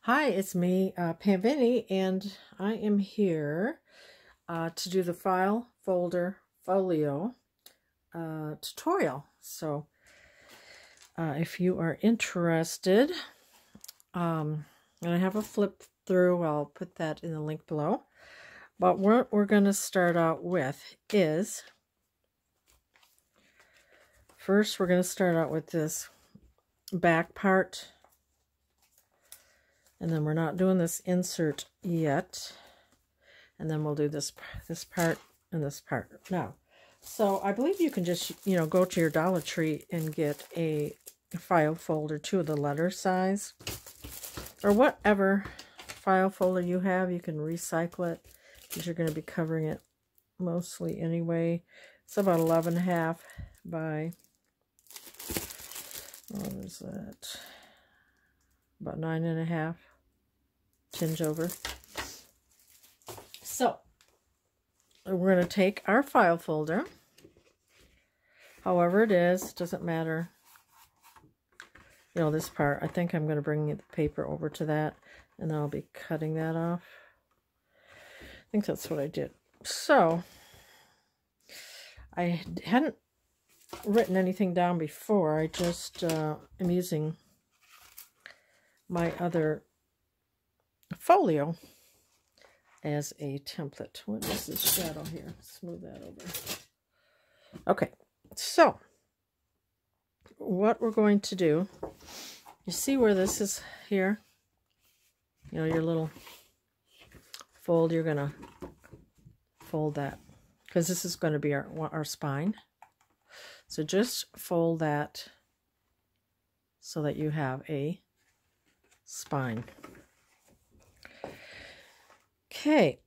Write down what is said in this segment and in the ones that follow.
Hi, it's me, PamVanEe, and I am here to do the file folder folio tutorial. So if you are interested, and I have a flip through, I'll put that in the link below. But what we're going to start out with is, first we're going to start out with this back part. And then we're not doing this insert yet. And then we'll do this part and this part. Now, so I believe you can just, go to your Dollar Tree and get a file folder to the letter size. Or whatever file folder you have, you can recycle it because you're going to be covering it mostly anyway. It's about 11.5 by, what is that? About 9.5. Tinge over. So we're going to take our file folder, however it is, doesn't matter. This part, I think I'm going to bring the paper over to that, and then I'll be cutting that off. I think that's what I did. So I hadn't written anything down before. I just am using my other folio as a template. What is this shadow here? Smooth that over. Okay, so what we're going to do, you see where this is here? Your little fold, you're going to fold that because this is going to be our spine. So just fold that so that you have a spine. Okay,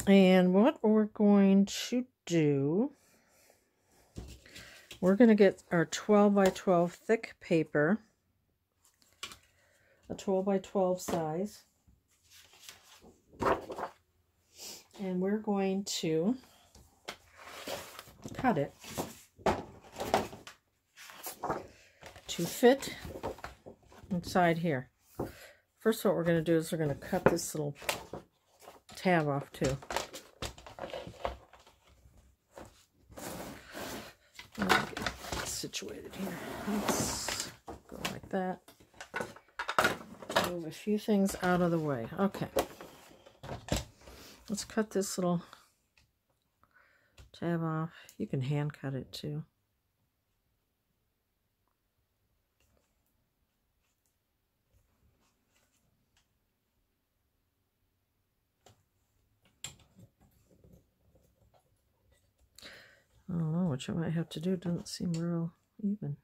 and what we're going to do, we're going to get our 12 by 12 thick paper, a 12 by 12 size, and we're going to cut it to fit inside here. First, what we're going to do is we're going to cut this little tab off too. Let me get situated here. Let's go like that. Move a few things out of the way. Okay. Let's cut this little tab off. You can hand cut it too. I don't know what you might have to do. It doesn't seem real even.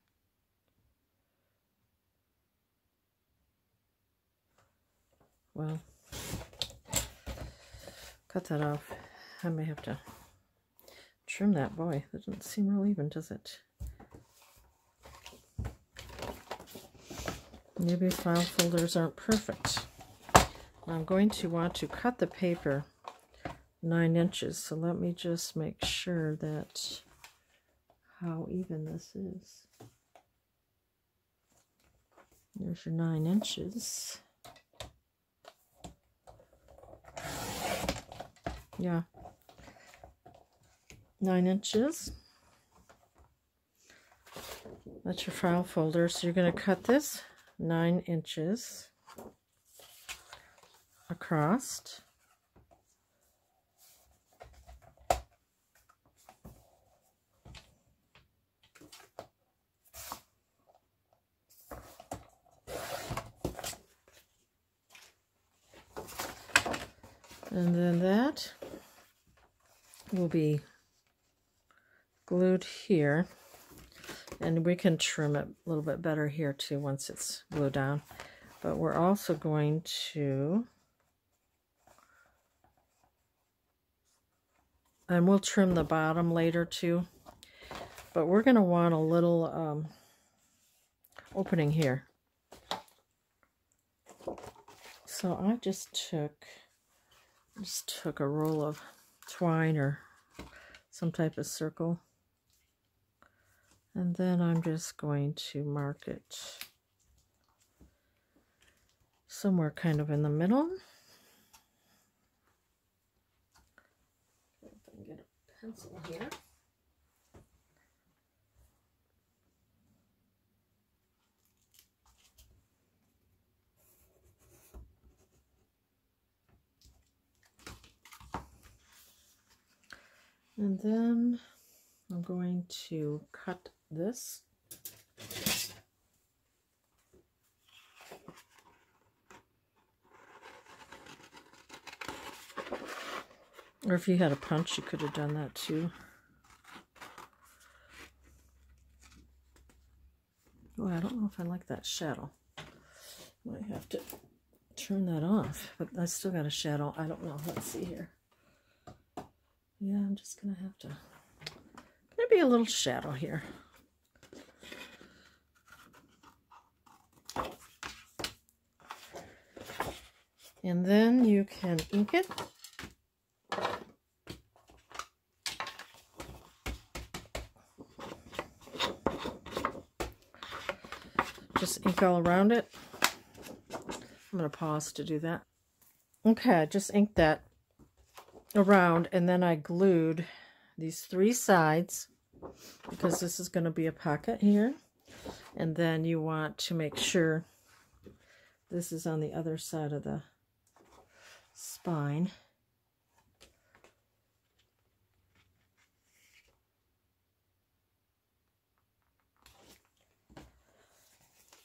Well, cut that off. I may have to trim that. Boy, that doesn't seem real even, does it? Maybe file folders aren't perfect. I'm going to want to cut the paper 9 inches, so let me just make sure that how even this is. There's your 9 inches. Yeah, 9 inches. That's your file folder. So you're going to cut this 9 inches across. And then that will be glued here. And we can trim it a little bit better here too once it's glued down. But we're also going to, and we'll trim the bottom later too. But we're going to want a little opening here. So I just took a roll of twine or some type of circle, and then I'm just going to mark it somewhere kind of in the middle. If I can get a pencil here. And then I'm going to cut this. Or if you had a punch, you could have done that too. Oh, I don't know if I like that shadow. Might have to turn that off, but I still got a shadow. I don't know. Let's see here. Yeah, I'm just gonna have to. Maybe a little shadow here. And then you can ink it. Just ink all around it. I'm going to pause to do that. Okay, I just inked that around, and then I glued these 3 sides because this is going to be a pocket here. And then you want to make sure this is on the other side of the spine.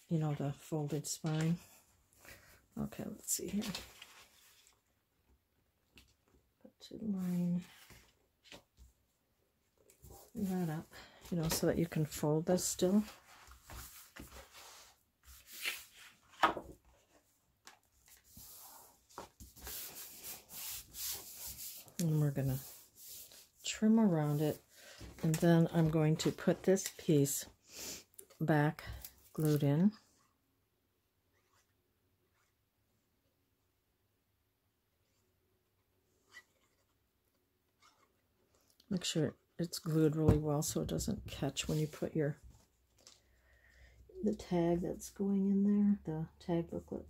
You know, the folded spine. Okay, let's see here. To line that up, you know, so that you can fold this still. And we're going to trim around it, and then I'm going to put this piece back glued in. Make sure it's glued really well so it doesn't catch when you put the tag that's going in there, the tag booklet.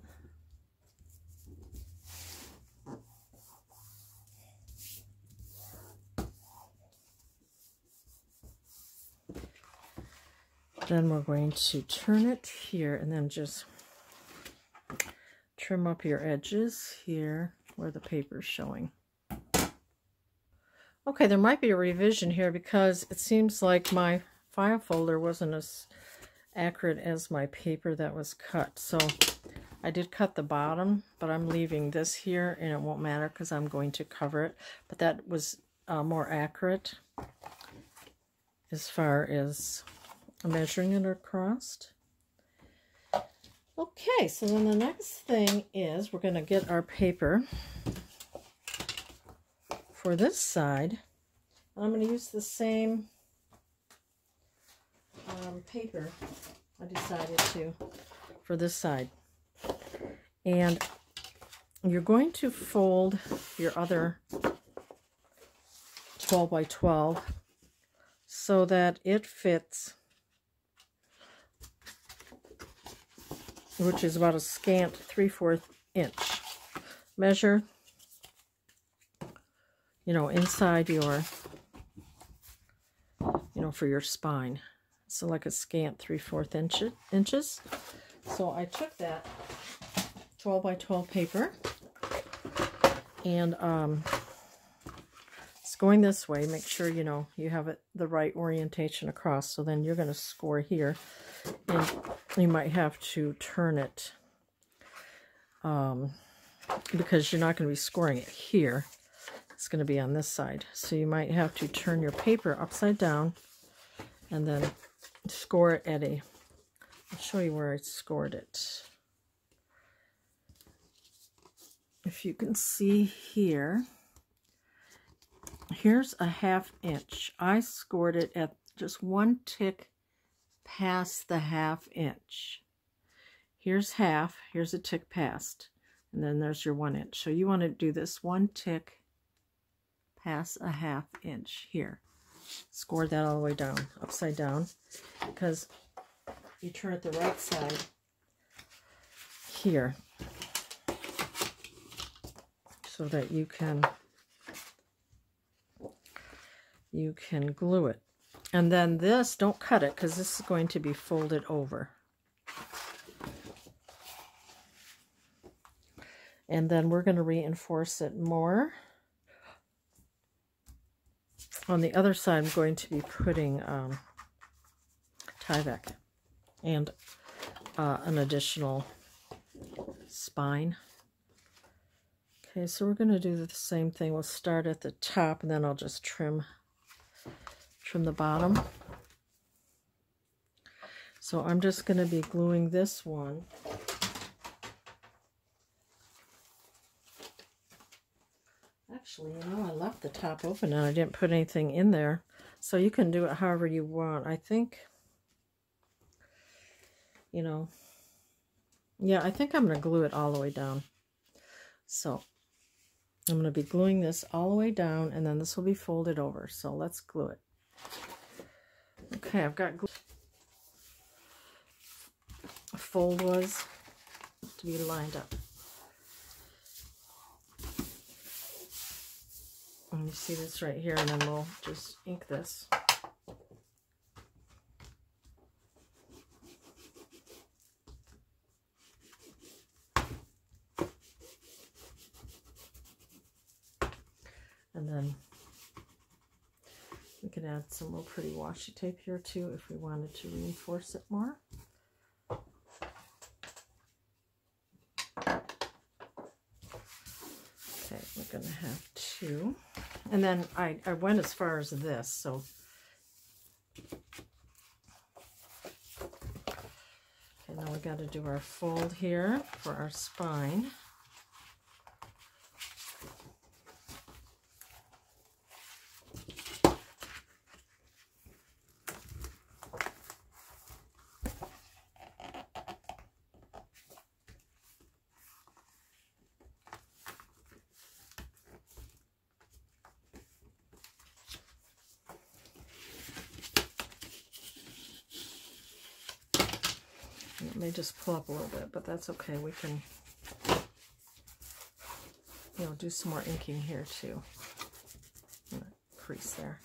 Then we're going to turn it here and then just trim up your edges here where the paper's showing. Okay, there might be a revision here because it seems like my file folder wasn't as accurate as my paper that was cut. So I did cut the bottom, but I'm leaving this here and it won't matter because I'm going to cover it. But that was more accurate as far as measuring it across. Okay, so then the next thing is we're going to get our paper for this side. I'm going to use the same paper I decided to for this side. And you're going to fold your other 12 by 12 so that it fits, which is about a scant 3/4 inch. Measure, you know, inside your, you know, for your spine. So like a scant 3/4 inches. So I took that 12 by 12 paper and it's going this way. Make sure, you know, you have it the right orientation across. So then you're going to score here, and you might have to turn it because you're not going to be scoring it here. It's going to be on this side. So you might have to turn your paper upside down and then score it at a, I'll show you where I scored it. If you can see here, here's a 1/2 inch. I scored it at just 1 tick past the 1/2 inch. Here's half, here's a tick past, and then there's your 1 inch. So you want to do this 1 tick past a 1/2 inch here. Score that all the way down, upside down, because you turn it the right side here. so that you can glue it. And then this, don't cut it because this is going to be folded over. And then we're going to reinforce it more. On the other side, I'm going to be putting Tyvek and an additional spine. Okay, so we're going to do the same thing. We'll start at the top, and then I'll just trim the bottom. So I'm just going to be gluing this one. Actually, you know, I left the top open and I didn't put anything in there. So you can do it however you want. I think, you know, yeah, I think I'm going to glue it all the way down. So I'm going to be gluing this all the way down, and then this will be folded over. So let's glue it. Okay, I've got glue. A fold was to be lined up. And you see this right here, and then we'll just ink this. And then we can add some real pretty washi tape here too if we wanted to reinforce it more. Okay, we're going to have two. And then I went as far as this, so okay, now we got to do our fold here for our spine. It may just pull up a little bit, but that's okay. We can, you know, do some more inking here too. Crease there.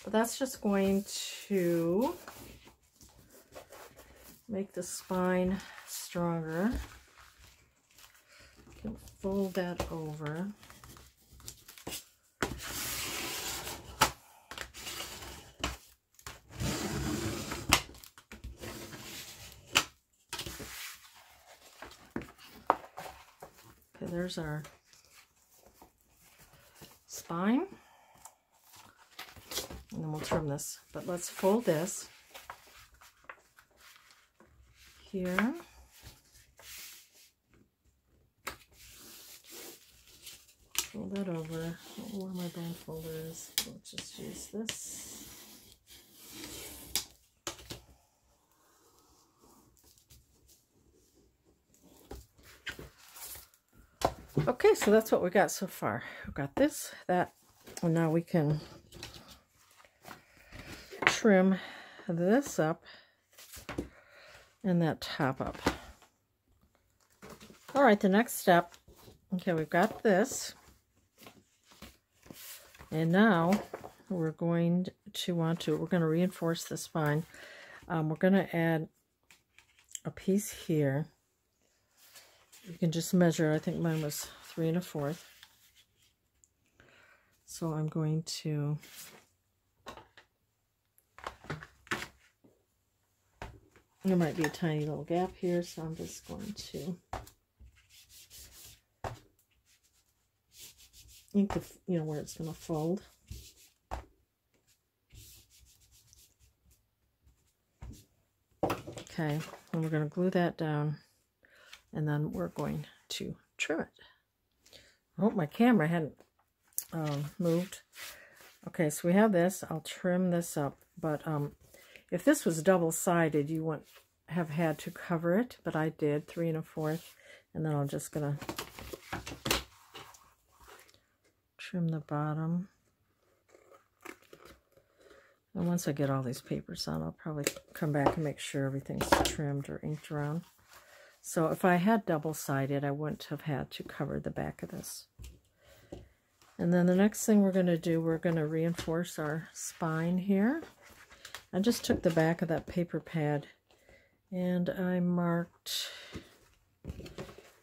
But that's just going to make the spine stronger. You can fold that over. There's our spine, and then we'll trim this, but let's fold this here, fold that over. I don't know where my bone folder is, let's just use this. Okay, so that's what we got so far. We've got this, that, and now we can trim this up and that top up. All right, the next step, okay, we've got this, and now we're going to reinforce the spine. We're going to add a piece here. You can just measure. I think mine was 3 1/4. So I'm going to there might be a tiny little gap here, so I'm just going to ink the, you know, where it's going to fold. Okay, and we're going to glue that down. And then we're going to trim it. I hope my camera hadn't moved. Okay, so we have this. I'll trim this up. But if this was double-sided, you wouldn't have had to cover it. But I did 3 1/4. And then I'm just going to trim the bottom. And once I get all these papers on, I'll probably come back and make sure everything's trimmed or inked around. So if I had double-sided, I wouldn't have had to cover the back of this. And then the next thing we're going to do, we're going to reinforce our spine here. I just took the back of that paper pad and I marked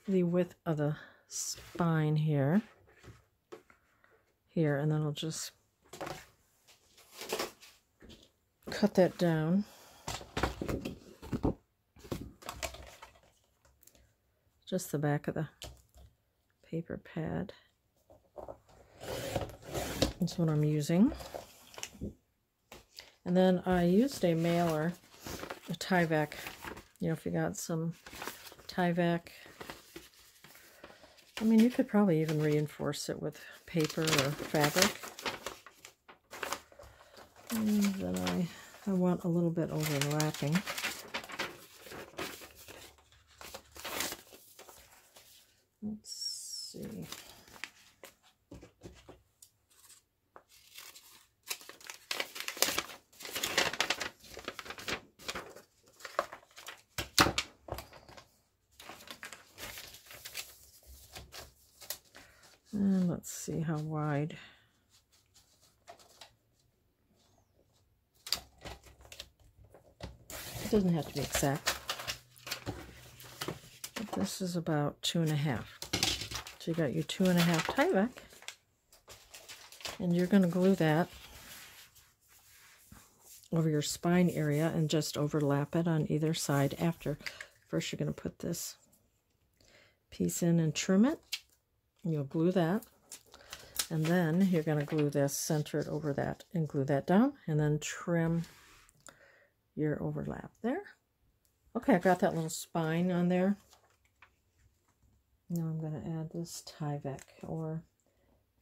the width of the spine here, and then I'll just cut that down. Just the back of the paper pad. That's what I'm using. And then I used a mailer, a Tyvek. You know, if you got some Tyvek, I mean, you could probably even reinforce it with paper or fabric. And then I want a little bit overlapping. Let's see. And let's see how wide. It doesn't have to be exact. But this is about 2.5. So you got your 2.5 Tyvek. And you're going to glue that over your spine area and just overlap it on either side after. First you're going to put this piece in and trim it. You'll glue that, and then you're going to glue this, center it over that, and glue that down, and then trim your overlap there. Okay, I got that little spine on there. Now I'm going to add this Tyvek, or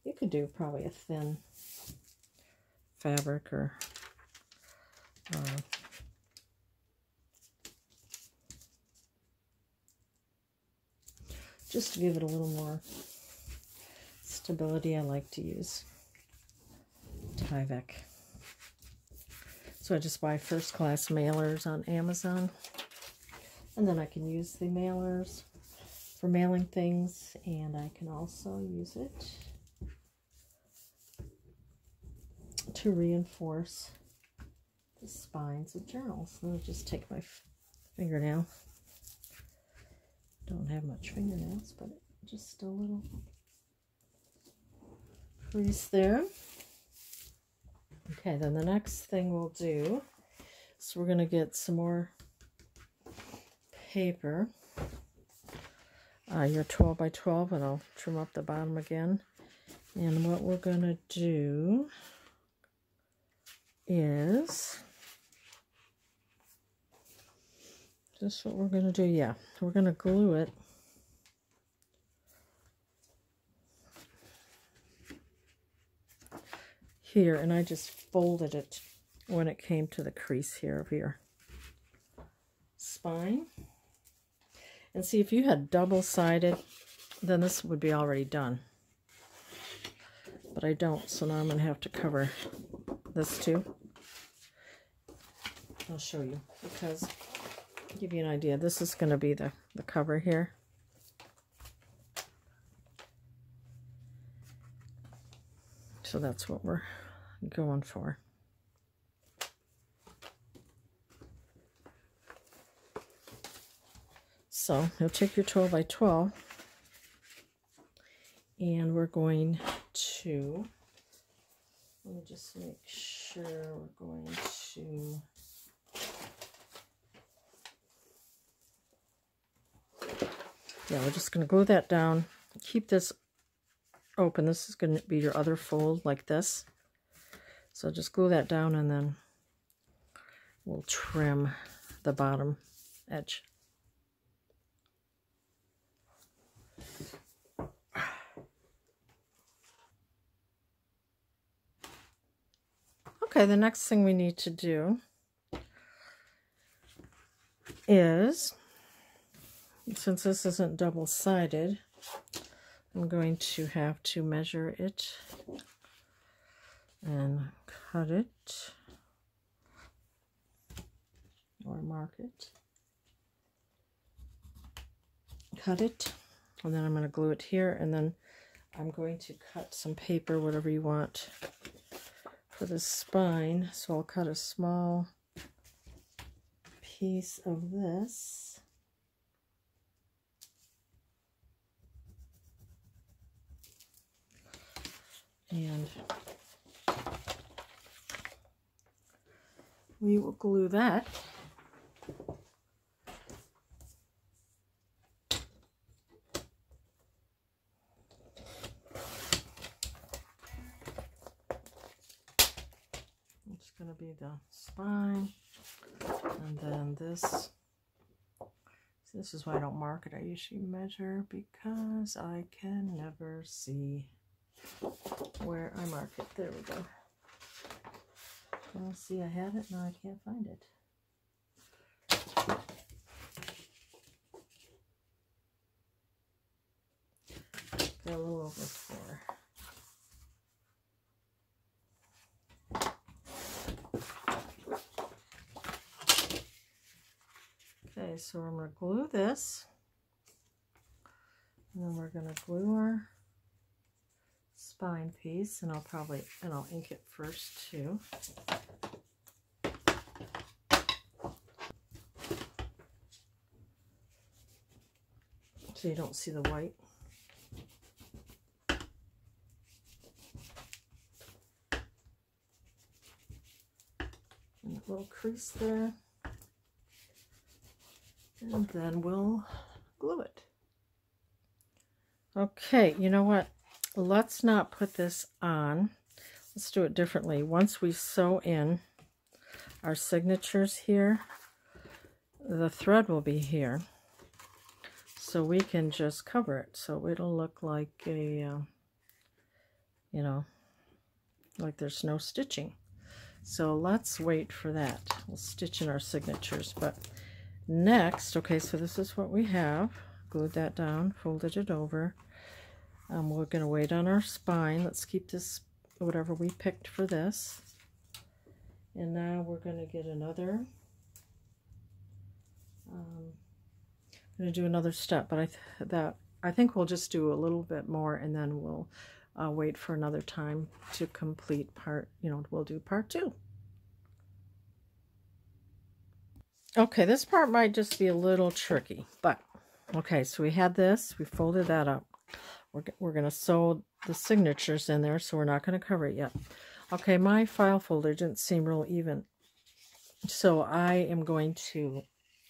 you could do probably a thin fabric, or just to give it a little more stability. I like to use Tyvek. So I just buy first class mailers on Amazon, and then I can use the mailers for mailing things, and I can also use it to reinforce the spines of journals. Let me just take my fingernail. Don't have much fingernails, but just a little crease there. Okay, then the next thing we'll do is we're going to get some more paper, your 12 by 12, and I'll trim up the bottom again. And what we're going to do is, just what we're going to do, yeah, we're going to glue it here, and I just folded it when it came to the crease here of your spine. And see, if you had double-sided, then this would be already done. But I don't, so now I'm going to have to cover this too. I'll show you, because to give you an idea, this is going to be the cover here. So that's what we're going for. So you'll take your 12 by 12, and we're going to, let me just make sure we're going to, yeah, we're just going to glue that down. Keep this open. This is going to be your other fold like this. So just glue that down, and then we'll trim the bottom edge. Okay, the next thing we need to do is, since this isn't double-sided, I'm going to have to measure it and cut it, or mark it, cut it, and then I'm going to glue it here, and then I'm going to cut some paper, whatever you want, for the spine. So I'll cut a small piece of this. And we will glue that. It's going to be the spine. And then this is why I don't mark it. I usually measure because I can never see where I mark it. There we go. Well, see, I had it. Now I can't find it. Got a little over 4. Okay, so I'm going to glue this. And then we're going to glue our spine piece, and I'll ink it first too. So you don't see the white. And a little crease there. And then we'll glue it. Okay, you know what? Let's not put this on. Let's do it differently. Once we sew in our signatures here, the thread will be here. So we can just cover it. So it'll look like a, you know, like there's no stitching. So let's wait for that. We'll stitch in our signatures. But next, okay, so this is what we have. Glued that down, folded it over. We're going to wait on our spine. Let's keep this, whatever we picked for this. And now we're going to get another, I'm going to do another step, but I think we'll just do a little bit more, and then we'll wait for another time to complete part, we'll do part 2. Okay, this part might just be a little tricky, but okay, so we had this, we folded that up. We're going to sew the signatures in there, so we're not going to cover it yet. Okay, my file folder didn't seem real even, so I am going to,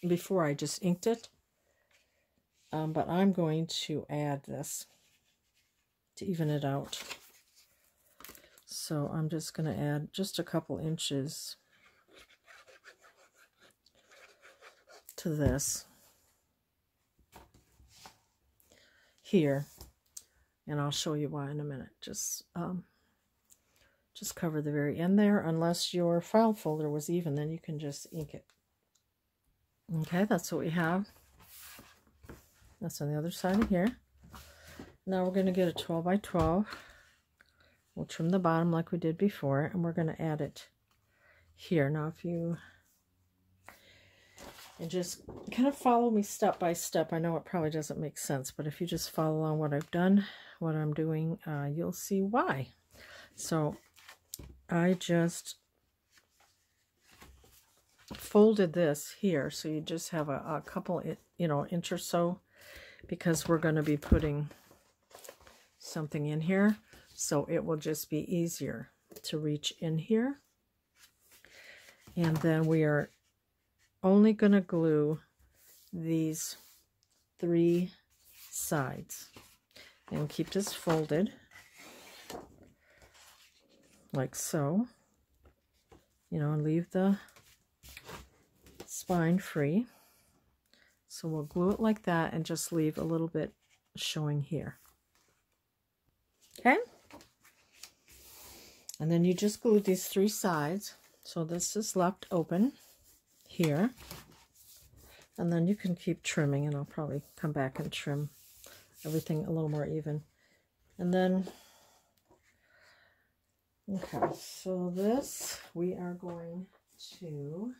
before I just inked it, but I'm going to add this to even it out. So I'm just going to add just a couple inches to this here, and I'll show you why in a minute. Just cover the very end there. Unless your file folder was even, then you can just ink it. Okay, that's what we have. That's on the other side of here. Now we're going to get a 12 by 12. We'll trim the bottom like we did before, and we're going to add it here. Now if you and just kind of follow me step by step. I know it probably doesn't make sense, but if you just follow along what I've done, what I'm doing, you'll see why. So I just folded this here, so you just have a couple, inch or so, because we're going to be putting something in here, so it will just be easier to reach in here. And then we are only going to glue these 3 sides, and keep this folded like so, and leave the spine free. So we'll glue it like that and just leave a little bit showing here. Okay? And then you just glue these 3 sides. So this is left open here. And then you can keep trimming, and I'll probably come back and trim everything a little more even. And then, okay, so this we are going to,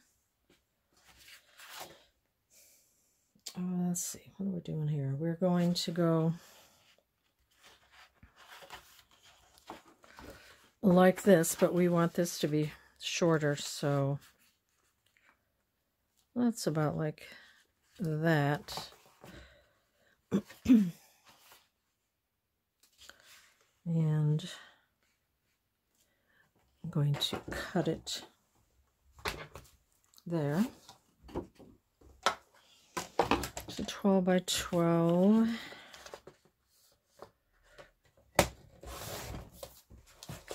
let's see, what are we doing here? We're going to go like this, but we want this to be shorter, so that's about like that. And I'm going to cut it there. So 12 by 12.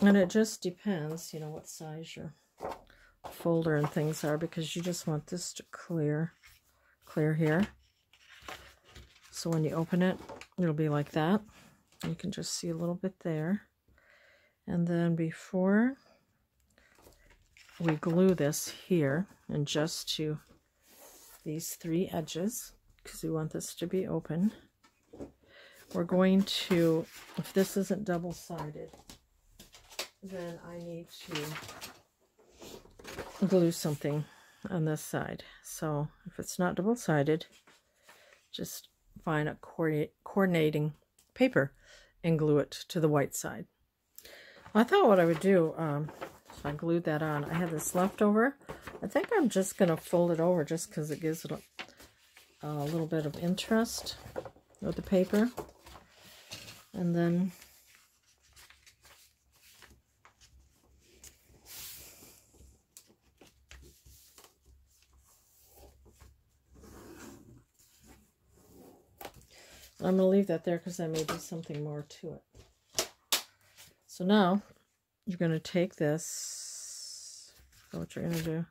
And it just depends, you know, what size your folder and things are, because you just want this to clear here. So when you open it, it'll be like that. You can just see a little bit there. And then before we glue this here, and just to these 3 edges, because we want this to be open, we're going to, if this isn't double-sided, then I need to glue something on this side. So if it's not double-sided, just find a coordinating paper and glue it to the white side. I thought what I would do, if I glued that on, I have this leftover. I think I'm just going to fold it over just because it gives it a little bit of interest with the paper. And then I'm going to leave that there because I may do something more to it. So now you're going to take this. Is that what you're going to do?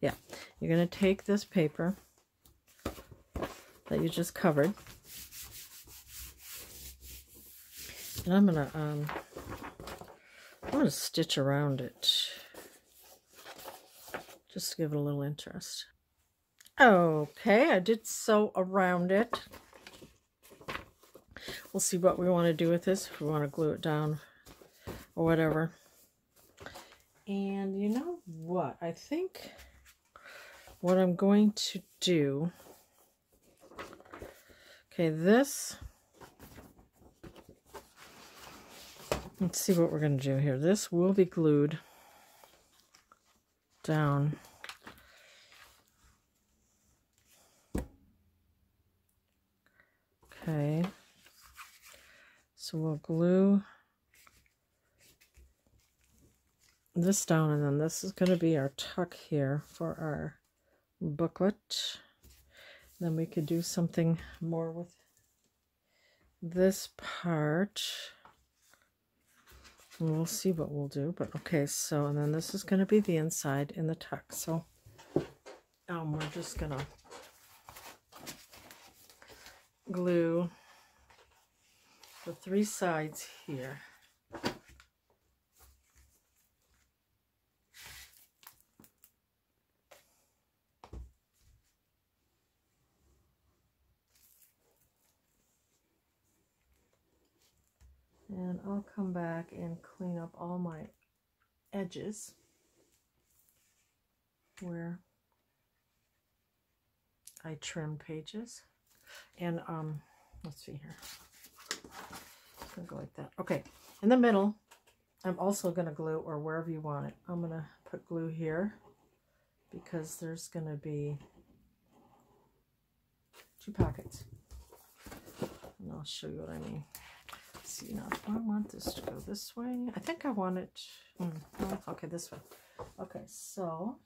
Yeah. You're going to take this paper that you just covered. And I'm going to stitch around it just to give it a little interest. Okay, I did sew around it. We'll see what we want to do with this, if we want to glue it down or whatever. And you know what? I think what I'm going to do, okay, this, let's see what we're going to do here. This will be glued down. Okay. So we'll glue this down, and then this is going to be our tuck here for our booklet. Then we could do something more with this part. And we'll see what we'll do. But okay, so, and then this is going to be the inside in the tuck. So we're just going to glue the 3 sides here. And I'll come back and clean up all my edges where I trim pages. And let's see here. It's gonna go like that. Okay, in the middle, I'm also gonna glue, or wherever you want it. I'm gonna put glue here because there's gonna be 2 pockets. And I'll show you what I mean. See, now do I want this to go this way? I think I want it, okay, this way. Okay, so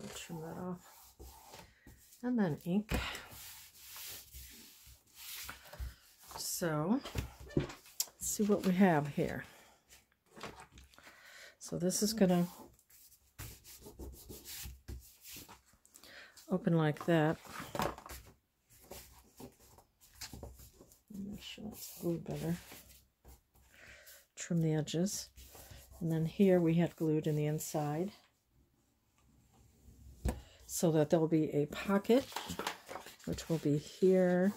I'll trim that off. And then ink. So let's see what we have here. So this is gonna open like that. Make sure it's glued better. Trim the edges. And then here we have glued in the inside so that there'll be a pocket, which will be here.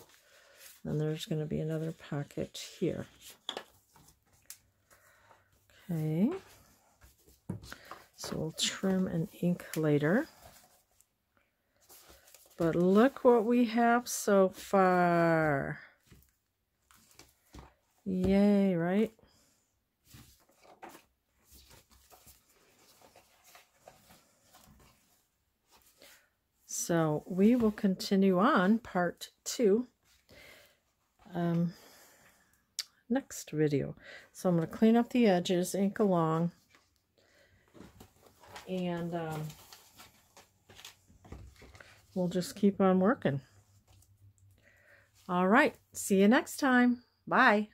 And there's going to be another pocket here. Okay. So we'll trim and ink later. But look what we have so far. Yay, right? So we will continue on part 2 next video. So I'm going to clean up the edges, ink along, and we'll just keep on working. All right, see you next time. Bye.